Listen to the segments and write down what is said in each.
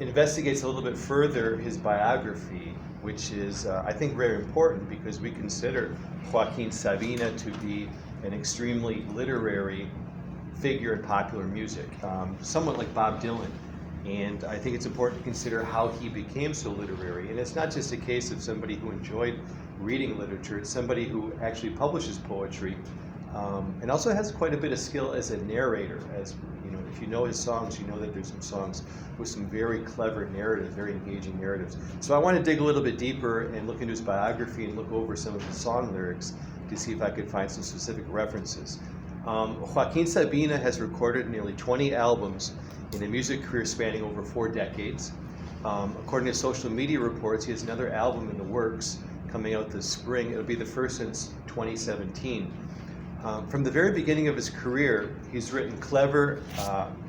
investigates a little bit further his biography, which is, I think, very important because we consider Joaquín Sabina to be an extremely literary figure in popular music, somewhat like Bob Dylan. And I think it's important to consider how he became so literary. And it's not just a case of somebody who enjoyed reading literature, it's somebody who actually publishes poetry, and also has quite a bit of skill as a narrator. As you know, if you know his songs, you know that there's some songs with some very clever narratives, very engaging narratives. So I want to dig a little bit deeper and look into his biography and look over some of his song lyrics to see if I could find some specific references. Joaquín Sabina has recorded nearly 20 albums in a music career spanning over 4 decades. According to social media reports, he has another album in the works coming out this spring. It'll be the first since 2017. From the very beginning of his career, he's written clever,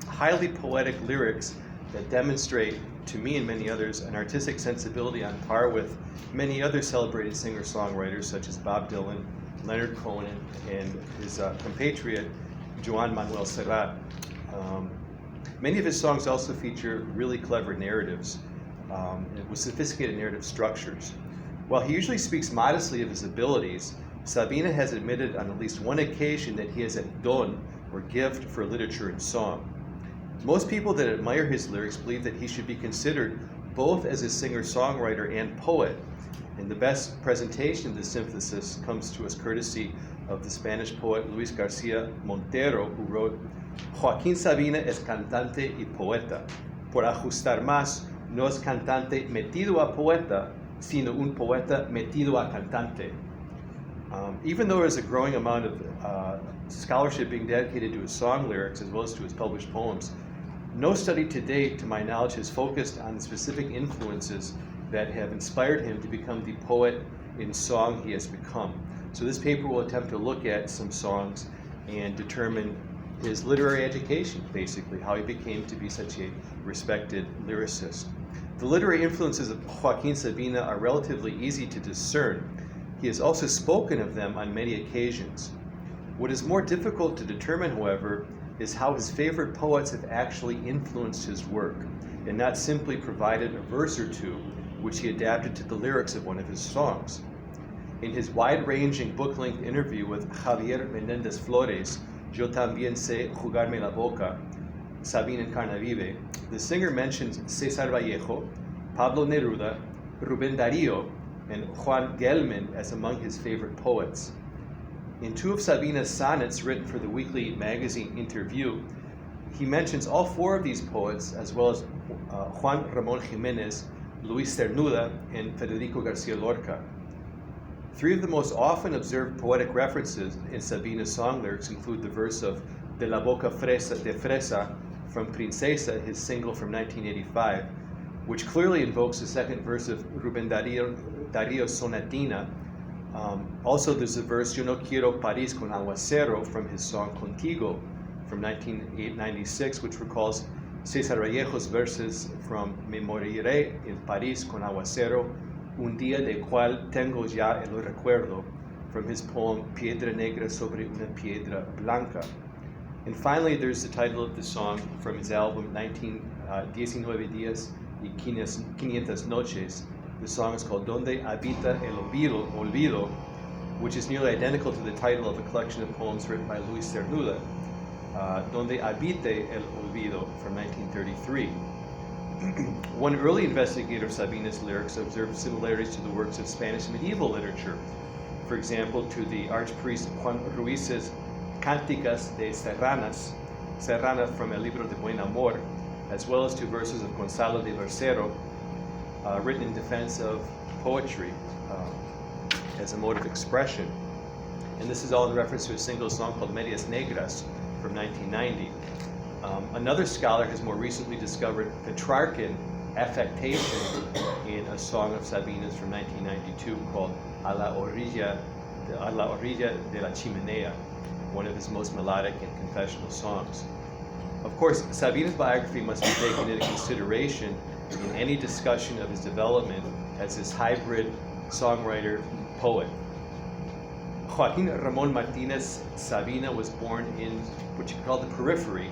highly poetic lyrics that demonstrate, to me and many others, an artistic sensibility on par with many other celebrated singer-songwriters such as Bob Dylan, Leonard Cohen, and his compatriot, Joan Manuel Serrat. Many of his songs also feature really clever narratives with sophisticated narrative structures. While he usually speaks modestly of his abilities, Sabina has admitted on at least one occasion that he has a don, or gift, for literature and song. Most people that admire his lyrics believe that he should be considered both as a singer-songwriter and poet, and the best presentation of this synthesis comes to us courtesy of the Spanish poet Luis García Montero, who wrote, "Joaquín Sabina es cantante y poeta. Por ajustar más, no es cantante metido a poeta, sino un poeta metido a cantante." Even though there's a growing amount of scholarship being dedicated to his song lyrics as well as to his published poems, no study to date, to my knowledge, has focused on the specific influences that have inspired him to become the poet in song he has become. So this paper will attempt to look at some songs and determine his literary education, basically, how he became to be such a respected lyricist. The literary influences of Joaquín Sabina are relatively easy to discern. He has also spoken of them on many occasions. What is more difficult to determine, however, is how his favorite poets have actually influenced his work, and not simply provided a verse or two, which he adapted to the lyrics of one of his songs. In his wide-ranging book-length interview with Javier Menéndez Flores, Yo también sé jugarme la boca, Sabina Encarna Vive, the singer mentions César Vallejo, Pablo Neruda, Rubén Darío, and Juan Gelman as among his favorite poets. In 2 of Sabina's sonnets written for the weekly magazine Interview, he mentions all 4 of these poets, as well as Juan Ramón Jiménez, Luis Cernuda, and Federico García Lorca. 3 of the most often observed poetic references in Sabina's song lyrics include the verse of De la Boca Fresa de Fresa from Princesa, his single from 1985, which clearly invokes the second verse of Rubén Darío's Sonatina. Also, there's a verse, Yo no quiero París con aguacero, from his song Contigo from 1996, which recalls César Vallejo's verses from Me moriré en París con aguacero, un día de cual tengo ya el recuerdo, from his poem Piedra Negra sobre una piedra blanca. And finally, there's the title of the song from his album 19 Días y 500 Noches. The song is called Donde Habita el Olvido, which is nearly identical to the title of a collection of poems written by Luis Cernuda, Donde Habite el Olvido, from 1933. One early investigator of Sabina's lyrics observed similarities to the works of Spanish medieval literature. For example, to the archpriest Juan Ruiz's Cánticas de Serrana from El Libro de Buen Amor, as well as to verses of Gonzalo de Bercero, written in defense of poetry as a mode of expression. And this is all in reference to a single song called Medias Negras from 1990. Another scholar has more recently discovered Petrarchan affectation in a song of Sabina's from 1992 called A la orilla de la chimenea, one of his most melodic and confessional songs. Of course, Sabina's biography must be taken into consideration in any discussion of his development as this hybrid songwriter-poet. Joaquín Ramón Martínez Sabina was born in what you could call the periphery,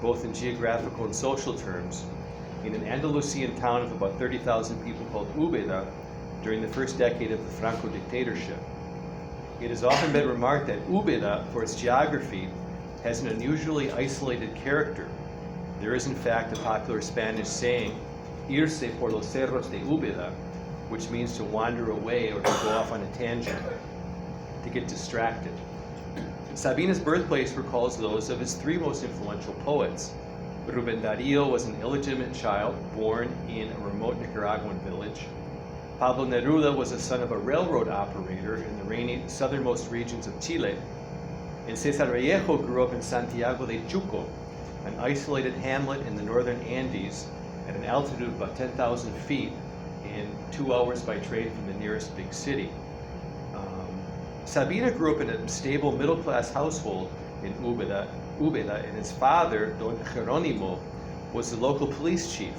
both in geographical and social terms. in an Andalusian town of about 30,000 people called Úbeda during the first decade of the Franco dictatorship. It has often been remarked that Úbeda, for its geography, has an unusually isolated character. There is in fact a popular Spanish saying, irse por los cerros de Úbeda, which means to wander away or to go off on a tangent, to get distracted. Sabina's birthplace recalls those of his three most influential poets. Rubén Darío was an illegitimate child born in a remote Nicaraguan village. Pablo Neruda was the son of a railroad operator in the rainy southernmost regions of Chile. And César Vallejo grew up in Santiago de Chuco, an isolated hamlet in the northern Andes at an altitude of about 10,000 feet in 2 hours by train from the nearest big city. Sabina grew up in a stable middle-class household in Úbeda, and his father, Don Jerónimo, was the local police chief.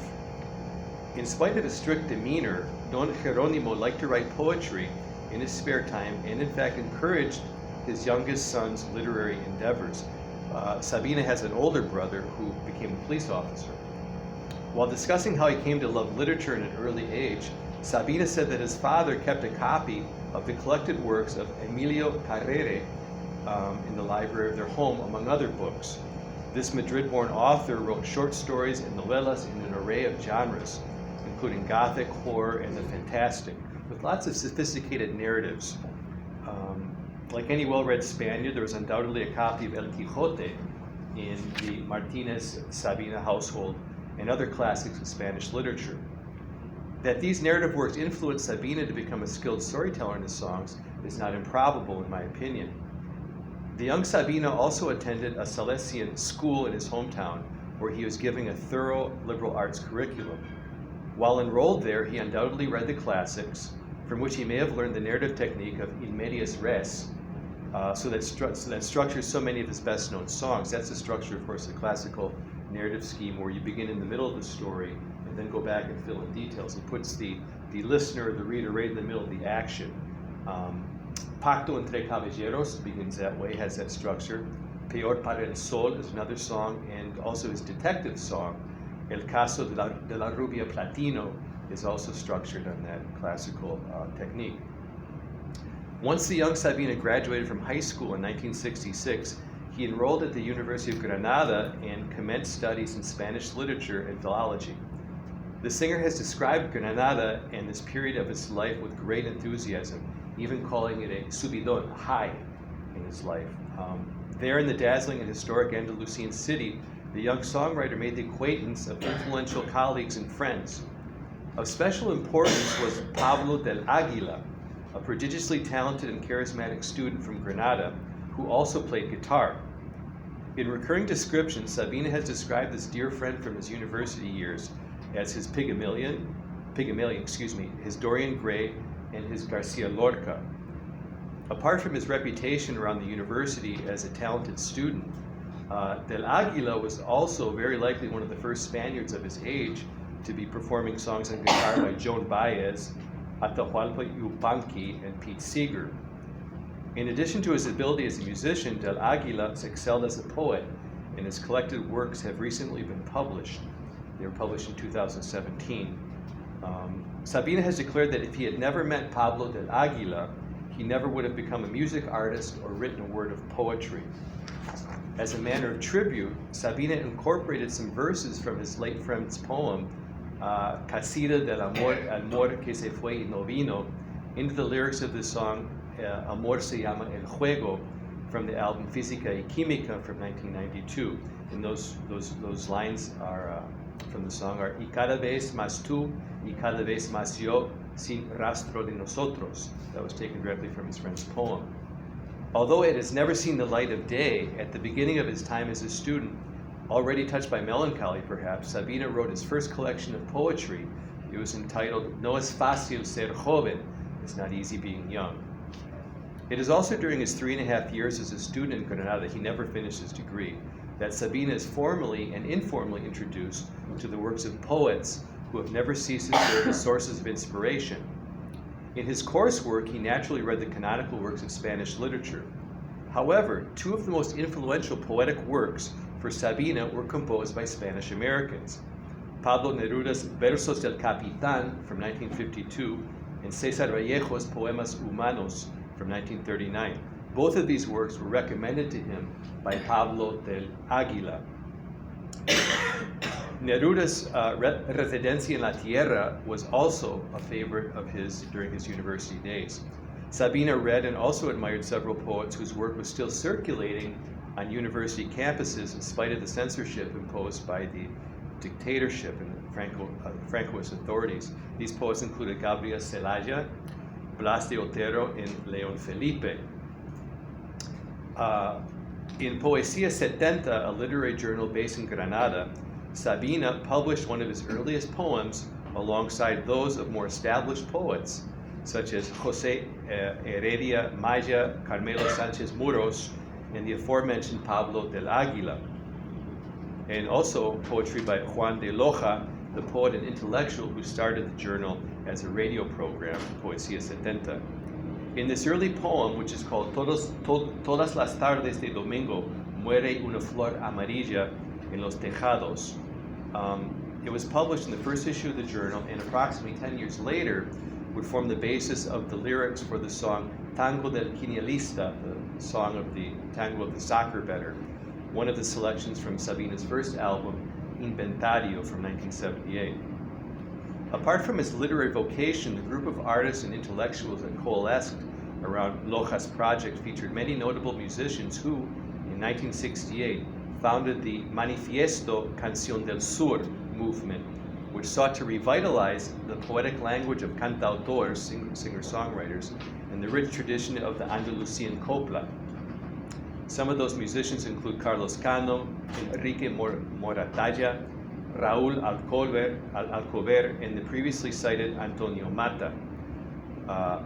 In spite of his strict demeanor, Don Jerónimo liked to write poetry in his spare time and in fact encouraged his youngest son's literary endeavors. Sabina has an older brother who became a police officer. While discussing how he came to love literature in an early age, Sabina said that his father kept a copy of the collected works of Emilio Carrere in the library of their home, among other books. This Madrid-born author wrote short stories and novellas in an array of genres, including Gothic, horror, and the fantastic, with lots of sophisticated narratives. Like any well-read Spaniard, there was undoubtedly a copy of El Quijote in the Martinez Sabina household and other classics of Spanish literature. That these narrative works influenced Sabina to become a skilled storyteller in his songs is not improbable, in my opinion. The young Sabina also attended a Salesian school in his hometown, where he was given a thorough liberal arts curriculum. While enrolled there, he undoubtedly read the classics, from which he may have learned the narrative technique of in medias res, so that structures so many of his best-known songs. That's the structure, of course, the classical narrative scheme, where you begin in the middle of the story and then go back and fill in details. It puts the listener, the reader, right in the middle of the action. Pacto entre Caballeros begins that way, has that structure. Peor para el Sol is another song, and also his detective song, El Caso de la Rubia Platino, is also structured on that classical technique. Once the young Sabina graduated from high school in 1966, he enrolled at the University of Granada and commenced studies in Spanish literature and philology. The singer has described Granada and this period of his life with great enthusiasm, even calling it a subidon, a high in his life. There in the dazzling and historic Andalusian city, the young songwriter made the acquaintance of influential colleagues and friends. Of special importance was Pablo del Águila, a prodigiously talented and charismatic student from Granada who also played guitar. In recurring descriptions, Sabina has described this dear friend from his university years as his Pygmalion, his Dorian Gray, and his Garcia Lorca. Apart from his reputation around the university as a talented student, Del Águila was also very likely one of the first Spaniards of his age to be performing songs on guitar by Joan Baez, Atahualpa Yupanqui, and Pete Seeger. In addition to his ability as a musician, Del Águila excelled as a poet, and his collected works have recently been published. They were published in 2017. Sabina has declared that if he had never met Pablo del Águila, he never would have become a music artist or written a word of poetry. As a manner of tribute, Sabina incorporated some verses from his late friend's poem, Casita del Amor que se fue y no vino, into the lyrics of the song Amor se llama el juego, from the album Física y Química from 1992. And those lines are from the song are y cada vez más tú y cada vez más yo sin rastro de nosotros. That was taken directly from his friend's poem. Although it has never seen the light of day, at the beginning of his time as a student, already touched by melancholy perhaps, Sabina wrote his first collection of poetry. It was entitled No es fácil ser joven, It's Not Easy Being Young. It is also during his 3.5 years as a student in Granada, he never finished his degree, that Sabina is formally and informally introduced to the works of poets who have never ceased to serve as sources of inspiration. In his coursework, he naturally read the canonical works of Spanish literature. However, two of the most influential poetic works for Sabina were composed by Spanish Americans. Pablo Neruda's Versos del Capitán from 1952, and César Vallejo's Poemas Humanos from 1939. Both of these works were recommended to him by Pablo del Águila. Neruda's Residencia en la Tierra was also a favorite of his during his university days. Sabina read and also admired several poets whose work was still circulating on university campuses in spite of the censorship imposed by the dictatorship and Francoist authorities. These poets included Gabriel Celaya, Blas de Otero, and León Felipe. In Poesía 70, a literary journal based in Granada, Sabina published one of his earliest poems alongside those of more established poets, such as José Heredia Maya, Carmelo Sánchez Muros, and the aforementioned Pablo del Águila, and also poetry by Juan de Loja, the poet and intellectual who started the journal as a radio program, Poesía 70. In this early poem, which is called Todas las tardes de domingo muere una flor amarilla en los tejados, it was published in the first issue of the journal, and approximately 10 years later would form the basis of the lyrics for the song Tango del Quinielista, the song of the tango of the soccer bettor, one of the selections from Sabina's first album, Inventario, from 1978. Apart from its literary vocation, the group of artists and intellectuals that coalesced around Loja's project featured many notable musicians who, in 1968, founded the Manifiesto Canción del Sur movement, which sought to revitalize the poetic language of cantautores, singer-songwriters, and the rich tradition of the Andalusian copla. Some of those musicians include Carlos Cano, Enrique Moratalla, Raúl Alcover, and the previously cited Antonio Mata.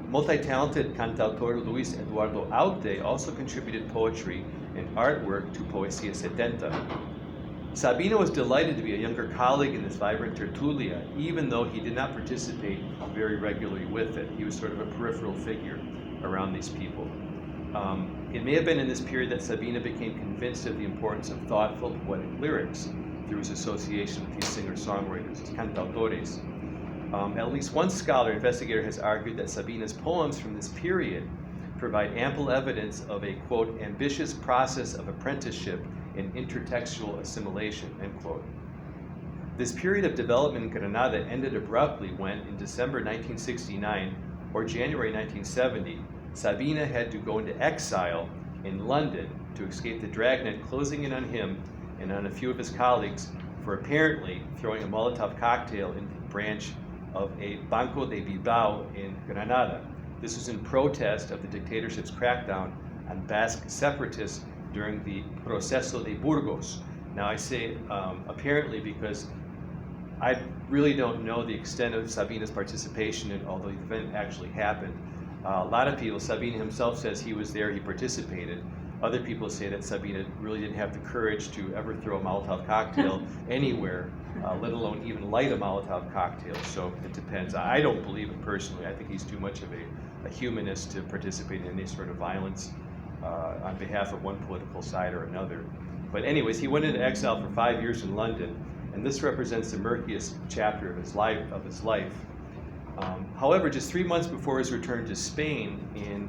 Multi-talented cantautor Luis Eduardo Aute also contributed poetry and artwork to Poesía 70. Sabina was delighted to be a younger colleague in this vibrant tertulia, even though he did not participate very regularly with it. He was sort of a peripheral figure around these people. It may have been in this period that Sabina became convinced of the importance of thoughtful poetic lyrics through his association with these singer-songwriters, his cantautores. At least one scholar investigator has argued that Sabina's poems from this period provide ample evidence of a, quote, ambitious process of apprenticeship and intertextual assimilation, end quote. This period of development in Granada ended abruptly when, in December 1969 or January 1970, Sabina had to go into exile in London to escape the dragnet closing in on him and on a few of his colleagues for apparently throwing a Molotov cocktail into the branch of a Banco de Bilbao in Granada. This was in protest of the dictatorship's crackdown on Basque separatists during the Proceso de Burgos. Now I say apparently because I really don't know the extent of Sabina's participation in although the event actually happened. A lot of people, Sabina himself says he was there, he participated. Other people say that Sabina really didn't have the courage to ever throw a Molotov cocktail anywhere, let alone even light a Molotov cocktail. So it depends. I don't believe it personally. I think he's too much of a humanist to participate in any sort of violence on behalf of one political side or another. But anyways, he went into exile for 5 years in London, and this represents the murkiest chapter of his life. However, just 3 months before his return to Spain in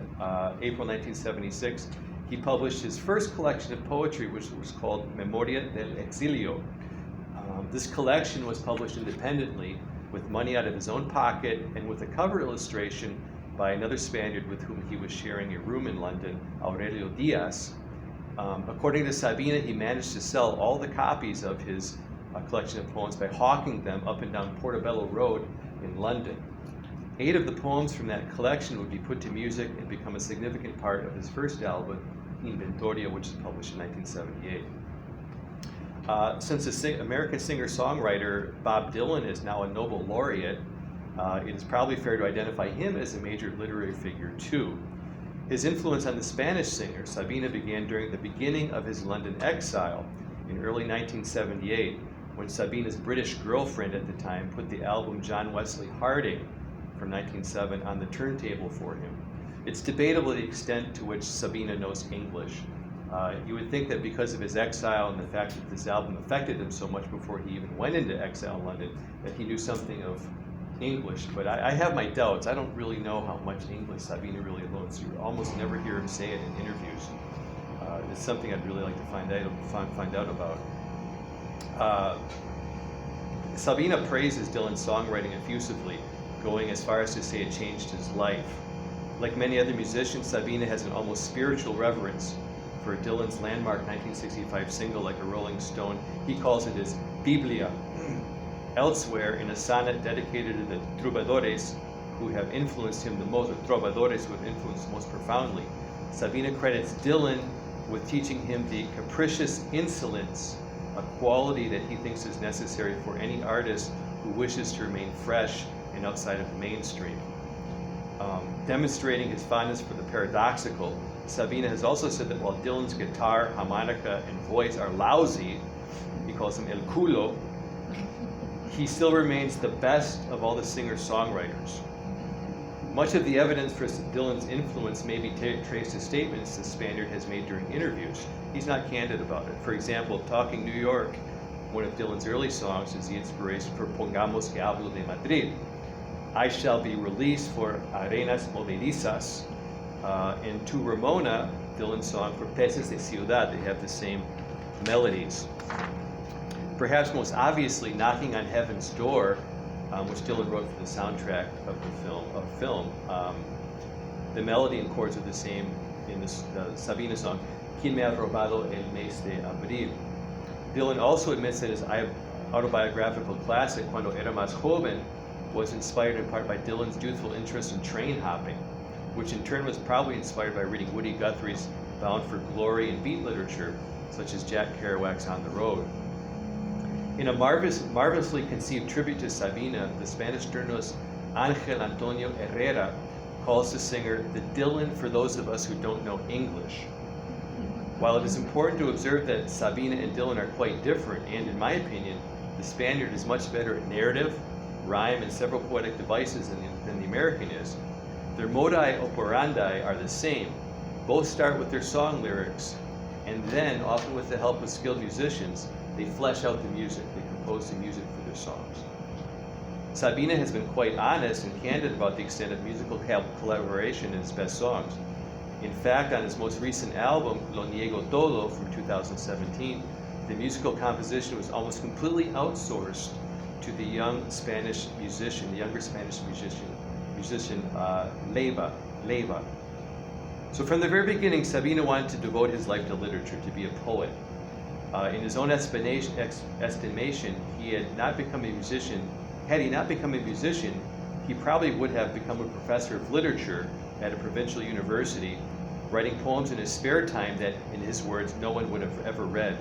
April 1976, he published his first collection of poetry, which was called Memoria del Exilio. This collection was published independently with money out of his own pocket and with a cover illustration by another Spaniard with whom he was sharing a room in London, Aurelio Diaz. According to Sabina, he managed to sell all the copies of his collection of poems by hawking them up and down Portobello Road in London. 8 of the poems from that collection would be put to music and become a significant part of his first album, Inventario, which was published in 1978. Since the American singer-songwriter Bob Dylan is now a Nobel laureate, it is probably fair to identify him as a major literary figure too. His influence on the Spanish singer Sabina began during the beginning of his London exile in early 1978, when Sabina's British girlfriend at the time put the album John Wesley Harding from 1907 on the turntable for him. It's debatable the extent to which Sabina knows English. You would think that because of his exile and the fact that this album affected him so much before he even went into exile in London, that he knew something of English, but I have my doubts. I don't really know how much English Sabina really learns. You almost never hear him say it in interviews. It's something I'd really like to find out about. Sabina praises Dylan's songwriting effusively, going as far as to say it changed his life. Like many other musicians, Sabina has an almost spiritual reverence for Dylan's landmark 1965 single, Like a Rolling Stone. He calls it his Biblia. Elsewhere, in a sonnet dedicated to the troubadours who have influenced him the most, or trovadores who have influenced him most profoundly, Sabina credits Dylan with teaching him the capricious insolence, a quality that he thinks is necessary for any artist who wishes to remain fresh and outside of the mainstream. Demonstrating his fondness for the paradoxical, Sabina has also said that while Dylan's guitar, harmonica, and voice are lousy, he calls them el culo, he still remains the best of all the singer-songwriters. Much of the evidence for Dylan's influence may be traced to statements the Spaniard has made during interviews. He's not candid about it. For example, Talking New York, one of Dylan's early songs, is the inspiration for Pongamos que hablo de Madrid. I Shall Be Released for Arenas Movedizas, and To Ramona, Dylan's song for Peces de Ciudad. They have the same melodies. Perhaps most obviously, Knocking on Heaven's Door, which Dylan wrote for the soundtrack of the film. The melody and chords are the same in the Sabina song, Quien me ha robado el mes de abril. Dylan also admits that his autobiographical classic, Cuando era más joven, was inspired in part by Dylan's youthful interest in train hopping, which in turn was probably inspired by reading Woody Guthrie's Bound for Glory and beat literature, such as Jack Kerouac's On the Road. In a marvelously conceived tribute to Sabina, the Spanish journalist Ángel Antonio Herrera calls the singer the Dylan for those of us who don't know English. While it is important to observe that Sabina and Dylan are quite different, and in my opinion, the Spaniard is much better at narrative, rhyme, and several poetic devices than the American is, their modi operandi are the same. Both start with their song lyrics, and then, often with the help of skilled musicians, they flesh out the music. They compose the music for their songs. Sabina has been quite honest and candid about the extent of musical collaboration in his best songs. In fact, on his most recent album, Lo Niego Todo, from 2017, the musical composition was almost completely outsourced to the younger Spanish musician, Leiva. So from the very beginning, Sabina wanted to devote his life to literature, to be a poet. In his own estimation, he had not become a musician. Had he not become a musician, he probably would have become a professor of literature at a provincial university, writing poems in his spare time that, in his words, no one would have ever read.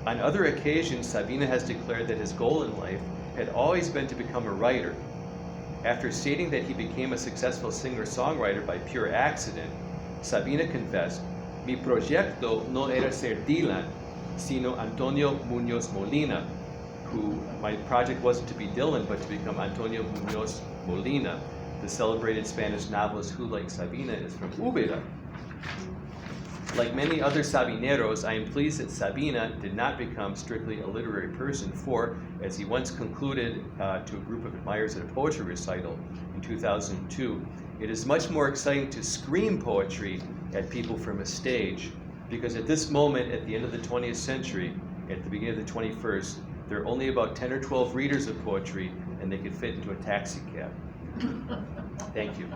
On other occasions, Sabina has declared that his goal in life had always been to become a writer. After stating that he became a successful singer-songwriter by pure accident, Sabina confessed, "Mi proyecto no era ser Dylan, sino Antonio Muñoz Molina," my project wasn't to be Dylan, but to become Antonio Muñoz Molina, the celebrated Spanish novelist who, like Sabina, is from Úbeda. Like many other Sabineros, I am pleased that Sabina did not become strictly a literary person, for, as he once concluded to a group of admirers at a poetry recital in 2002, it is much more exciting to scream poetry at people from a stage, because at this moment, at the end of the 20th century, at the beginning of the 21st, there are only about 10 or 12 readers of poetry, and they could fit into a taxi cab. Thank you.